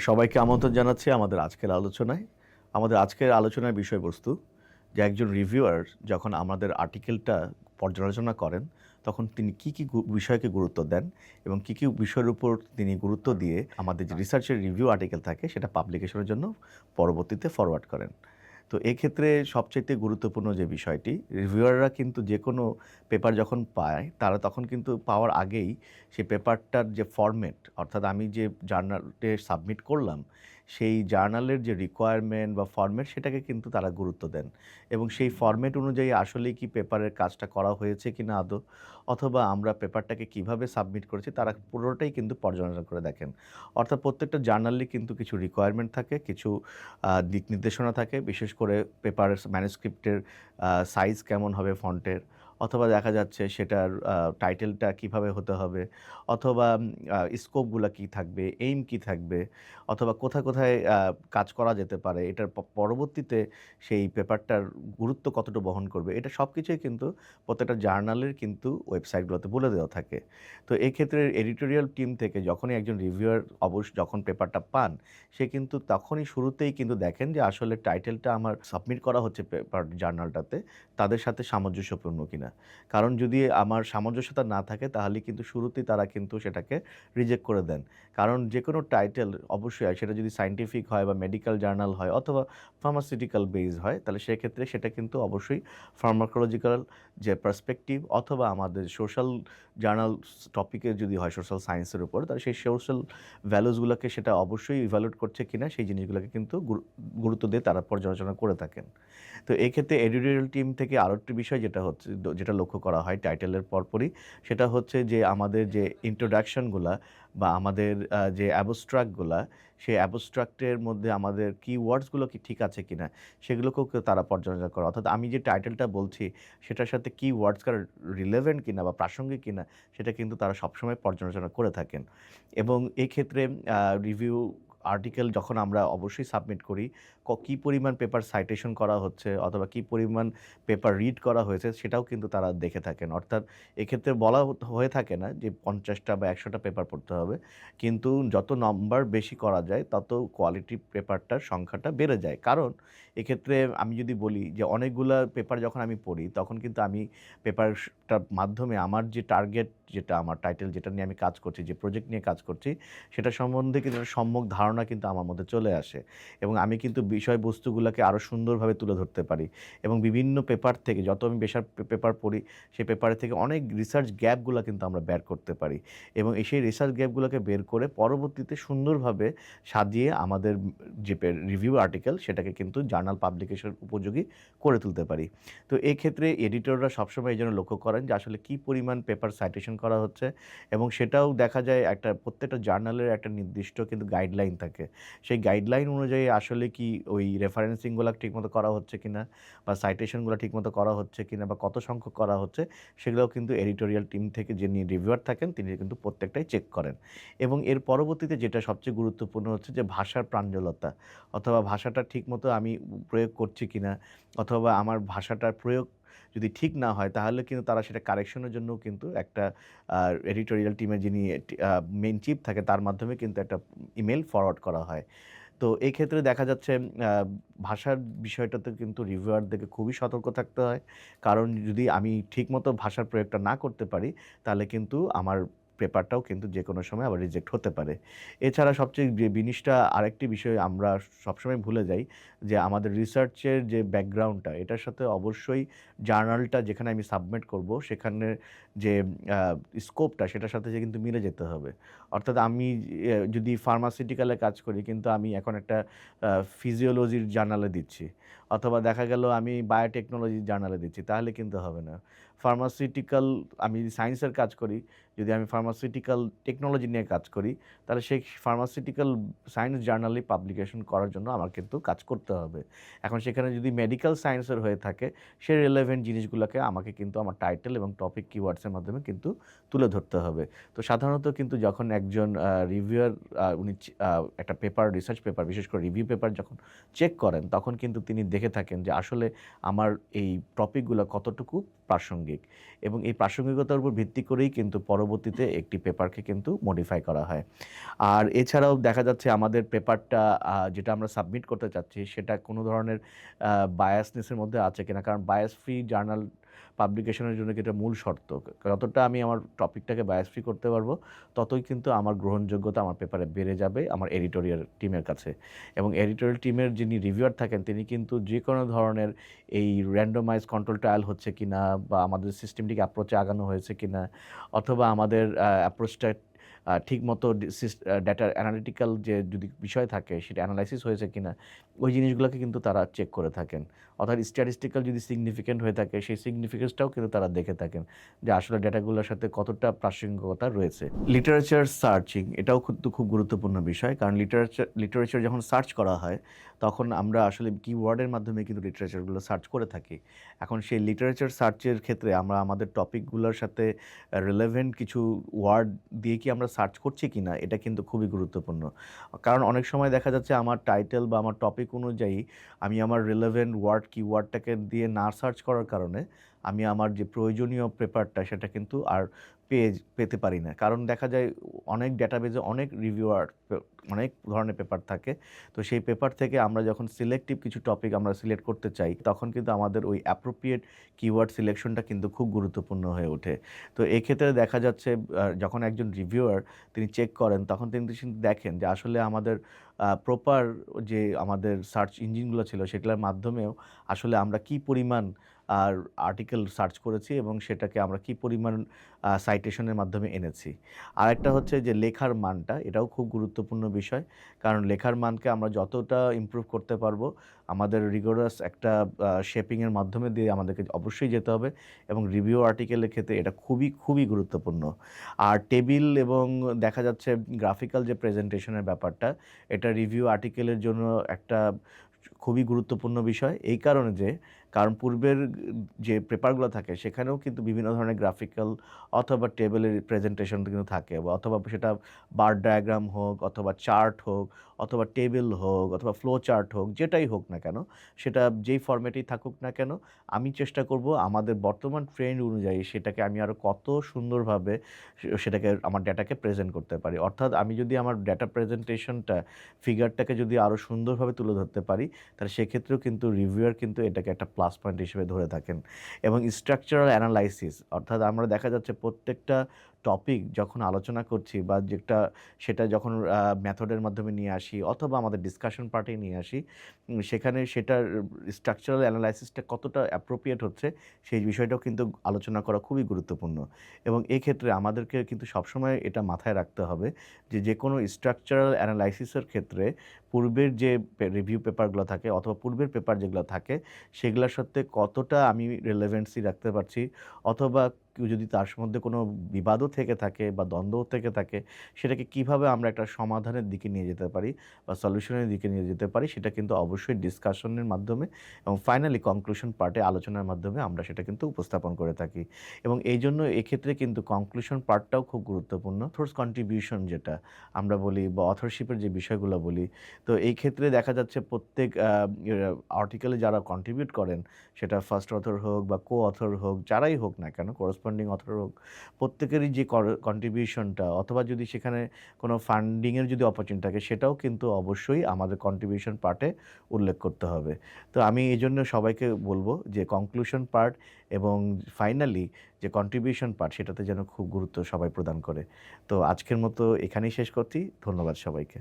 সবাইকে আমন্ত্রণ জানাচ্ছি আমাদের আজকের আলোচনায়। আমাদের আজকের আলোচনার বিষয়বস্তু যে একজন রিভিউয়ার যখন আমাদের আর্টিকেলটা পর্যালোচনা করেন, তখন তিনি কী বিষয়কে গুরুত্ব দেন এবং কী বিষয়ের উপর তিনি গুরুত্ব দিয়ে আমাদের যে রিসার্চের রিভিউ আর্টিকেল থাকে সেটা পাবলিকেশনের জন্য পরবর্তীতে ফরওয়ার্ড করেন। তো এক্ষেত্রে সবচাইতে গুরুত্বপূর্ণ যে বিষয়টি, রিভিউয়াররা কিন্তু যেকোনো পেপার যখন পায়, তারা তখন কিন্তু পাওয়ার আগেই সেই পেপারটার যে ফরম্যাট, অর্থাৎ আমি যে জার্নালে সাবমিট করলাম, সেই জার্নালের যে রিকোয়ারমেন্ট বা ফরম্যাট সেটাকে কিন্তু তারা গুরুত্ব দেন এবং সেই ফরম্যাট অনুযায়ী আসলেই কি পেপারের কাজটা করা হয়েছে কিনা আদৌ, অথবা আমরা পেপারটাকে কিভাবে সাবমিট করেছি তারা পুরোটাই কিন্তু পর্যালোচনা করে দেখেন। অর্থাৎ প্রত্যেকটা জার্নালে কিন্তু কিছু রিকোয়ারমেন্ট থাকে, কিছু দিক নির্দেশনা থাকে, বিশেষ করে পেপারের ম্যানুস্ক্রিপ্টের সাইজ কেমন হবে ফন্টের, অথবা দেখা যাচ্ছে সেটার টাইটেলটা কিভাবে হতে হবে, অথবা স্কোপগুলা কী থাকবে, এইম কী থাকবে, অথবা কোথায় কোথায় কাজ করা যেতে পারে, এটার পরবর্তীতে সেই পেপারটার গুরুত্ব কতটুকু বহন করবে, এটা সব কিছুই কিন্তু প্রত্যেকটা জার্নালের কিন্তু ওয়েবসাইটগুলোতে বলে দেওয়া থাকে। তো এক্ষেত্রে এডিটোরিয়াল টিম থেকে যখনই একজন রিভিউয়ার যখন পেপারটা পান, সে কিন্তু তখনই শুরুতেই কিন্তু দেখেন যে আসলে টাইটেলটা আমার সাবমিট করা হচ্ছে পেপার জার্নালটাতে তাদের সাথে সামঞ্জস্যপূর্ণ কিনা। কারণ যদি আমার সামঞ্জস্যতা না থাকে তাহলে কিন্তু শুরুতেই তারা কিন্তু সেটাকে রিজেক্ট করে দেন। কারণ যেকোনো টাইটেল অবশ্যই সেটা যদি সায়েন্টিফিক হয় বা মেডিকেল জার্নাল হয় অথবা ফার্মাসিউটিক্যাল বেস হয়, তাহলে সেক্ষেত্রে সেটা কিন্তু অবশ্যই ফার্মাকোলজিক্যাল যে পার্সপেক্টিভ অথবা আমাদের সোশ্যাল জার্নাল টপিকে যদি হয় সোশ্যাল সায়েন্সের উপর, তাহলে সেই সোশ্যাল ভ্যালুসগুলোকে সেটা অবশ্যই ইভ্যালুয়েট করছে কিনা সেই জিনিসগুলোকে কিন্তু গুরুত্ব দিয়ে তারা পর্যালোচনা করে থাকেন। তো এক্ষেত্রে এডিটোরিয়াল টিম থেকে আরও একটি বিষয় যেটা হচ্ছে যেটা লক্ষ্য করা হয় টাইটেলের পরপরই, সেটা হচ্ছে যে আমাদের যে ইন্ট্রোডাকশনগুলা বা আমাদের যে অ্যাবস্ট্রাক্টগুলা, সেই অ্যাবস্ট্রাক্টের মধ্যে আমাদের কিওয়ার্ডসগুলো কি ঠিক আছে কিনা সেগুলোকেও তারা পর্যালোচনা করে। অর্থাৎ আমি যে টাইটেলটা বলছি সেটার সাথে কিওয়ার্ডসগুলো রিলেভেন্ট কিনা বা প্রাসঙ্গিক কিনা সেটা কিন্তু তারা সবসময় পর্যালোচনা করে থাকেন। এবং এক্ষেত্রে রিভিউ আর্টিকেল যখন আমরা অবশ্যই সাবমিট করি, কী পরিমাণ পেপার সাইটেশন করা হচ্ছে অথবা কী পরিমাণ পেপার রিড করা হয়েছে সেটাও কিন্তু তারা দেখে থাকেন। অর্থাৎ এক্ষেত্রে বলা হয়ে থাকে না যে ৫০টা বা ১০০টা পেপার পড়তে হবে। কিন্তু যত নম্বর বেশি করা যায় তত কোয়ালিটি পেপারটার সংখ্যাটা বেড়ে যায়। কারণ এক্ষেত্রে আমি যদি বলি যে অনেকগুলা পেপার যখন আমি পড়ি তখন কিন্তু আমি পেপারটার মাধ্যমে আমার যে টার্গেট যেটা আমার টাইটেল যেটা নিয়ে আমি কাজ করছি, যে প্রজেক্ট নিয়ে কাজ করছি সেটা সম্বন্ধে কিন্তু একটা সম্যক ধারণা কিন্তু আমার মধ্যে চলে আসে এবং আমি কিন্তু বিষয়বস্তুগুলোকে আরও সুন্দরভাবে তুলে ধরতে পারি এবং বিভিন্ন পেপার থেকে যত আমি পেপার পড়ি সেই পেপারের থেকে অনেক রিসার্চ গ্যাপগুলো কিন্তু আমরা বের করতে পারি এবং সেই রিসার্চ গ্যাপগুলোকে বের করে পরবর্তীতে সুন্দরভাবে সাজিয়ে আমাদের যে রিভিউ আর্টিকেল সেটাকে কিন্তু জার্নাল পাবলিকেশন উপযোগী করে তুলতে পারি। তো এক্ষেত্রে এডিটররা সবসময় এই জন্য লক্ষ্য করেন যে আসলে কী পরিমাণ পেপার সাইটেশন করা হচ্ছে এবং সেটাও দেখা যায় একটা প্রত্যেকটা জার্নালের একটা নির্দিষ্ট কিন্তু গাইডলাইন থাকে। সেই গাইডলাইন অনুযায়ী আসলে কি ওই রেফারেন্সিংগুলো ঠিকমতো করা হচ্ছে কিনা বা সাইটেশনগুলো ঠিকমতো করা হচ্ছে কিনা বা কত সংখ্যক করা হচ্ছে সেগুলোও কিন্তু এডিটোরিয়াল টিম থেকে যিনি রিভিউয়ার থাকেন তিনি কিন্তু প্রত্যেকটাই চেক করেন। এবং এর পরবর্তীতে যেটা সবচেয়ে গুরুত্বপূর্ণ হচ্ছে যে ভাষার প্রাঞ্জলতা অথবা ভাষাটা ঠিকমতো আমি প্রয়োগ করছি কিনা অথবা আমার ভাষাটার প্রয়োগ যদি ঠিক না হয় তাহলে কিন্তু তারা সেটা কারেকশনের জন্যও কিন্তু একটা এডিটোরিয়াল টিমের যিনি মেইন চিফ থাকে তার মাধ্যমে কিন্তু একটা ইমেল ফরওয়ার্ড করা হয়। তো এই ক্ষেত্রে দেখা যাচ্ছে আ ভাষার বিষয়টাতে কিন্তু রিভিউয়ারদেরকে খুবই সতর্ক থাকতে হয়। কারণ যদি আমি ঠিকমতো ভাষার প্রয়োগটা না করতে পারি, তাহলে কিন্তু আমার পেপারটাও কিন্তু যেকোনো সময় আবার রিজেক্ট হতে পারে। এছাড়া সবচেয়ে যে জিনিসটা আরেকটি বিষয় আমরা সবসময় ভুলে যাই যে আমাদের রিসার্চের যে ব্যাকগ্রাউন্ডটা এটার সাথে অবশ্যই জার্নালটা যেখানে আমি সাবমিট করব সেখানের যে আ স্কোপটা সেটার সাথে যে কিন্তু মিলে যেতে হবে। অর্থাৎ আমি যদি ফার্মাসিউটিক্যালে কাজ করি কিন্তু আমি এখন একটা ফিজিওলজির জার্নালে দিচ্ছি অথবা দেখা গেল আমি বায়োটেকনোলজির জার্নালে দিচ্ছি তাহলে কিন্তু হবে না। ফার্মাসিউটিক্যাল আমি যদি সায়েন্সের কাজ করি, যদি আমি ফার্মাসিউটিক্যাল টেকনোলজি নিয়ে কাজ করি তাহলে সেই ফার্মাসিউটিক্যাল সায়েন্স জার্নালে পাবলিকেশন করার জন্য আমার কিন্তু কাজ করতে হবে। এখন সেখানে যদি মেডিকেল সায়েন্সের হয়ে থাকে সে রিলেভেন্ট জিনিসগুলোকে আমাকে কিন্তু আমার টাইটেল এবং টপিক কিওয়ার্ডসের মাধ্যমে কিন্তু তুলে ধরতে হবে। তো সাধারণত কিন্তু যখন একজন রিভিউয়ার উনি একটা পেপার রিসার্চ পেপার বিশেষ করে রিভিউ পেপার যখন চেক করেন তখন কিন্তু তিনি দেখে থাকেন যে আসলে আমার এই টপিকগুলো কতটুকু প্রাসঙ্গিক প্রাসঙ্গিক এবং এই প্রাসঙ্গিকতার উপর ভিত্তি করেই কিন্তু পরবর্তীতে একটি পেপারকে কিন্তু মডিফাই করা হয়। আর এছাড়াও দেখা যাচ্ছে আমাদের পেপারটা যেটা আমরা সাবমিট করতে চাচ্ছি সেটা কোনো ধরনের বায়াসনেসের মধ্যে আছে কিনা, কারণ বায়াস ফ্রি জার্নাল পাবলিকেশনের জন্য এটা মূল শর্ত। যতটা আমি আমার টপিকটাকে বায়াস ফ্রি করতে পারবো ততই কিন্তু আমার গ্রহণযোগ্যতা আমার পেপারে বেড়ে যাবে আমার এডিটোরিয়াল টিমের কাছে। এবং এডিটোরিয়াল টিমের যিনি রিভিউয়ার থাকেন তিনি কিন্তু যে কোনো ধরনের এই র্যান্ডমাইজ কন্ট্রোল ট্রায়াল হচ্ছে কিনা বা আমাদের সিস্টেমটিকে অ্যাপ্রোচে আগানো হয়েছে কিনা অথবা আমাদের অ্যাপ্রোচটা ঠিকমতো ডেটার অ্যানালিটিক্যাল যে যদি বিষয় থাকে সেটা অ্যানালাইসিস হয়েছে কিনা ওই জিনিসগুলোকে কিন্তু তারা চেক করে থাকেন। অর্থাৎ স্ট্যাটিস্টিক্যাল যদি সিগনিফিকেন্ট হয়ে থাকে সেই সিগনিফিকেন্সটাও কিন্তু তারা দেখে থাকেন যে আসলে ডেটাগুলোর সাথে কতটা প্রাসঙ্গিকতা রয়েছে। লিটারেচার সার্চিং এটাও কিন্তু খুব গুরুত্বপূর্ণ বিষয়, কারণ লিটারেচার যখন সার্চ করা হয় তখন আমরা আসলে কিওয়ার্ডের মাধ্যমে কিন্তু লিটারেচারগুলো সার্চ করে থাকি। এখন সেই লিটারেচার সার্চের ক্ষেত্রে আমরা আমাদের টপিকগুলোর সাথে রিলেভেন্ট কিছু ওয়ার্ড দিয়ে কি আমরা সার্চ করছি কি না এটা কিন্তু খুবই গুরুত্বপূর্ণ। কারণ অনেক সময় দেখা যাচ্ছে আমার টাইটেল বা আমার টপিক অনুযায়ী আমি আমার রিলেভেন্ট কিওয়ার্ডটাকে দিয়ে না সার্চ করার কারণে আমি আমার যে প্রয়োজনীয় পেপারটা সেটা কিন্তু আর পেতে পারি না। কারণ দেখা যায় অনেক ডেটাবেজে অনেক রিভিউয়ার অনেক ধরনের পেপার থাকে। তো সেই পেপার থেকে আমরা যখন সিলেক্টিভ কিছু টপিক আমরা সিলেক্ট করতে চাই তখন কিন্তু আমাদের ওই অ্যাপ্রোপ্রিয়েট কিওয়ার্ড সিলেকশনটা কিন্তু খুব গুরুত্বপূর্ণ হয়ে ওঠে। তো এক্ষেত্রে দেখা যাচ্ছে যখন একজন রিভিউয়ার তিনি চেক করেন তখন তিনি কিন্তু দেখেন যে আসলে আমাদের প্রপার যে আমাদের সার্চ ইঞ্জিনগুলো ছিল সেগুলোর মাধ্যমেও আসলে আমরা কি পরিমাণ আর আর্টিকেল সার্চ করেছি এবং সেটাকে আমরা কি পরিমাণ সাইটেশনের মাধ্যমে এনেছি। আরেকটা হচ্ছে যে লেখার মানটা, এটাও খুব গুরুত্বপূর্ণ বিষয়, কারণ লেখার মানকে আমরা যতটা ইমপ্রুভ করতে পারবো আমাদের রিগোরাস একটা শেপিংয়ের মাধ্যমে দিয়ে আমাদেরকে অবশ্যই যেতে হবে এবং রিভিউ আর্টিকেলের ক্ষেত্রে এটা খুবই খুবই গুরুত্বপূর্ণ। আর টেবিল এবং দেখা যাচ্ছে গ্রাফিক্যাল যে প্রেজেন্টেশনের ব্যাপারটা এটা রিভিউ আর্টিকেলের জন্য একটা খুবই গুরুত্বপূর্ণ বিষয়, এই কারণে যে কারণ পূর্বের যে পেপারগুলো থাকে সেখানেও কিন্তু বিভিন্ন ধরনের গ্রাফিক্যাল অথবা টেবিলের প্রেজেন্টেশন কিন্তু থাকে, অথবা সেটা বার ডায়াগ্রাম হোক অথবা চার্ট হোক অথবা টেবিল হোক অথবা ফ্লো চার্ট হোক, যেটাই হোক না কেন সেটা যেই ফরম্যাটেই থাকুক না কেন আমি চেষ্টা করব আমাদের বর্তমান ট্রেন্ড অনুযায়ী সেটাকে আমি আরও কত সুন্দরভাবে সেটাকে আমার ডেটাকে প্রেজেন্ট করতে পারি। অর্থাৎ আমি যদি আমার ডেটা প্রেজেন্টেশনটা ফিগারটাকে যদি আরও সুন্দরভাবে তুলে ধরতে পারি তাহলে সেক্ষেত্রেও কিন্তু রিভিউয়ার কিন্তু এটাকে একটা প্লাস পয়েন্ট হিসেবে ধরে থাকেন। এবং স্ট্রাকচারাল অ্যানালাইসিস, অর্থাৎ আমরা দেখা যাচ্ছে প্রত্যেকটা টপিক যখন আলোচনা করছি বা সেটা যখন মেথডের মাধ্যমে নিয়ে আসি অথবা আমাদের ডিসকাশন পার্টে নিয়ে আসি সেখানে সেটার স্ট্রাকচারাল অ্যানালাইসিসটা কতটা অ্যাপ্রোপ্রিয়েট হচ্ছে সেই বিষয়টাও কিন্তু আলোচনা করা খুবই গুরুত্বপূর্ণ। এবং এক্ষেত্রে আমাদেরকে কিন্তু সবসময় এটা মাথায় রাখতে হবে যে কোনো স্ট্রাকচারাল অ্যানালাইসিসের ক্ষেত্রে পূর্বের যে রিভিউ পেপারগুলো থাকে অথবা পূর্বের পেপার যেগুলো থাকে সেগুলোর সাথে কতটা আমি রিলেভেন্সি রাখতে পারছি, অথবা যদি তার মধ্যে কোনো বিবাদও থেকে থাকে বা দ্বন্দ্বও থেকে থাকে সেটাকে কিভাবে আমরা একটা সমাধানের দিকে নিয়ে যেতে পারি বা সলিউশনের দিকে নিয়ে যেতে পারি সেটা কিন্তু অবশ্যই ডিসকাশনের মাধ্যমে এবং ফাইনালি কনক্লুশন পার্টে আলোচনার মাধ্যমে আমরা সেটা কিন্তু উপস্থাপন করে থাকি। এবং এই জন্য এক্ষেত্রে কিন্তু কনক্লুশন পার্টটাও খুব গুরুত্বপূর্ণ। থোর্স কন্ট্রিবিউশন যেটা আমরা বলি বা অথরশিপের যে বিষয়গুলো বলি, তো এই ক্ষেত্রে দেখা যাচ্ছে প্রত্যেক আর্টিকেলে যারা কন্ট্রিবিউট করেন সেটা ফার্স্ট অথর হোক বা কো অথর হোক যারাই হোক না কেন, করেসপন্ডিং অথর হোক, প্রত্যেকেরই যে কন্ট্রিবিউশনটা অথবা যদি সেখানে কোনো ফান্ডিংয়ের যদি অপরচুনিটি থাকে সেটাও কিন্তু অবশ্যই আমাদের কন্ট্রিবিউশন পার্টে উল্লেখ করতে হবে। তো আমি এই জন্য সবাইকে বলবো যে কনক্লুশন পার্ট এবং ফাইনালি যে কন্ট্রিবিউশন পার্ট সেটাতে যেন খুব গুরুত্ব সবাই প্রদান করে। তো আজকের মতো এখানেই শেষ করছি। ধন্যবাদ সবাইকে।